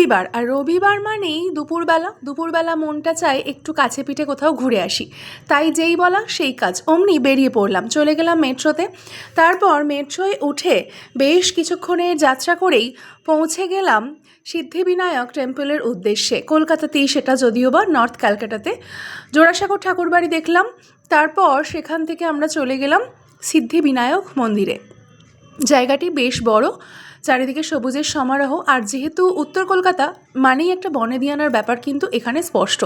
রবিবার, আর রবিবার মানেই দুপুরবেলা মনটা চায় একটু কাছে পিঠে কোথাও ঘুরে আসি। তাই যেই বলা সেই কাজ, অমনি বেরিয়ে পড়লাম, চলে গেলাম মেট্রোতে। তারপর মেট্রোয় উঠে বেশ কিছুক্ষণের যাত্রা করেই পৌঁছে গেলাম সিদ্ধিবিনায়ক টেম্পলের উদ্দেশ্যে। কলকাতাতেই সেটা, যদিও বা নর্থ ক্যালকাটাতে। জোড়াসাঁকোর ঠাকুরবাড়ি দেখলাম, তারপর সেখান থেকে আমরা চলে গেলাম সিদ্ধিবিনায়ক মন্দিরে। জায়গাটি বেশ বড়, চারিদিকে সবুজের সমারোহ, আর যেহেতু উত্তর কলকাতা মানেই একটা বনেদিয়ানার ব্যাপার কিন্তু এখানে স্পষ্ট।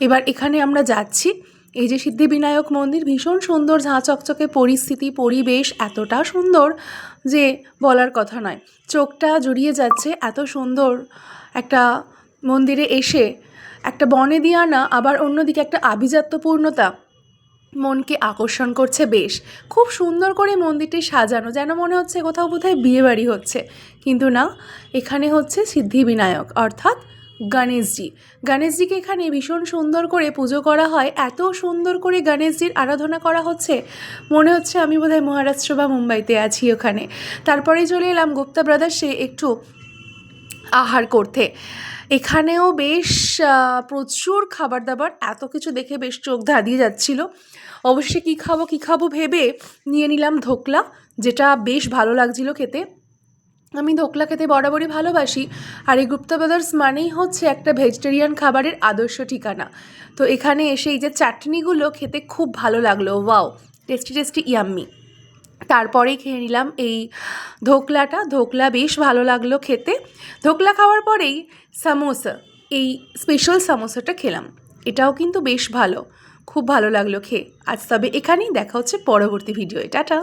এবার এখানে আমরা যাচ্ছি। এই যে সিদ্ধিবিনায়ক মন্দির, ভীষণ সুন্দর, ঝাঁ চকচকে পরিস্থিতি, পরিবেশ এতটা সুন্দর যে বলার কথা নয়, চোখটা জুড়িয়ে যাচ্ছে। এত সুন্দর একটা মন্দিরে এসে একটা বনেদিয়ানা, আবার অন্যদিকে একটা আভিজাত্যপূর্ণতা মনকে আকর্ষণ করছে। বেশ খুব সুন্দর করে মন্দিরটি সাজানো, যেন মনে হচ্ছে কোথাও বোধহয় বিয়েবাড়ি হচ্ছে, কিন্তু না, এখানে হচ্ছে সিদ্ধিবিনায়ক অর্থাৎ গণেশজিকে এখানে ভীষণ সুন্দর করে পুজো করা হয়। এত সুন্দর করে গণেশজির আরাধনা করা হচ্ছে, মনে হচ্ছে আমি বোধহয় মহারাষ্ট্র বা মুম্বাইতে আছি ওখানে। তারপরে চলে এলাম গুপ্তা ব্রাদার্সে একটু আহার করতে। এখানেও বেশ প্রচুর খাবার দাবার, এত কিছু দেখে বেশ চোখ ধাঁধিয়ে যাচ্ছিল। অবশ্যই কী খাবো ভেবে নিয়ে নিলাম ধোকলা, যেটা বেশ ভালো লাগছিল খেতে। আমি ধোকলা খেতে বরাবরই ভালোবাসি, আর এই গুপ্তা ব্রাদার্স মানেই হচ্ছে একটা ভেজিটেরিয়ান খাবারের আদর্শ ঠিকানা। তো এখানে এসে এই যে চাটনিগুলো খেতে খুব ভালো লাগলো, ওয়াও, টেস্টি ইয়াম্মি। তারপরেই খেয়ে নিলাম এই ধোকলা বেশ ভালো লাগলো খেতে। ধোকলা খাওয়ার পরেই সামোসা, এই স্পেশাল সামোসাটা খেলাম, এটাও কিন্তু বেশ ভালো, খুব ভালো লাগলো খেয়ে। আজ তবে এখানেই, দেখা হচ্ছে পরবর্তী ভিডিওয়ে, টাটা।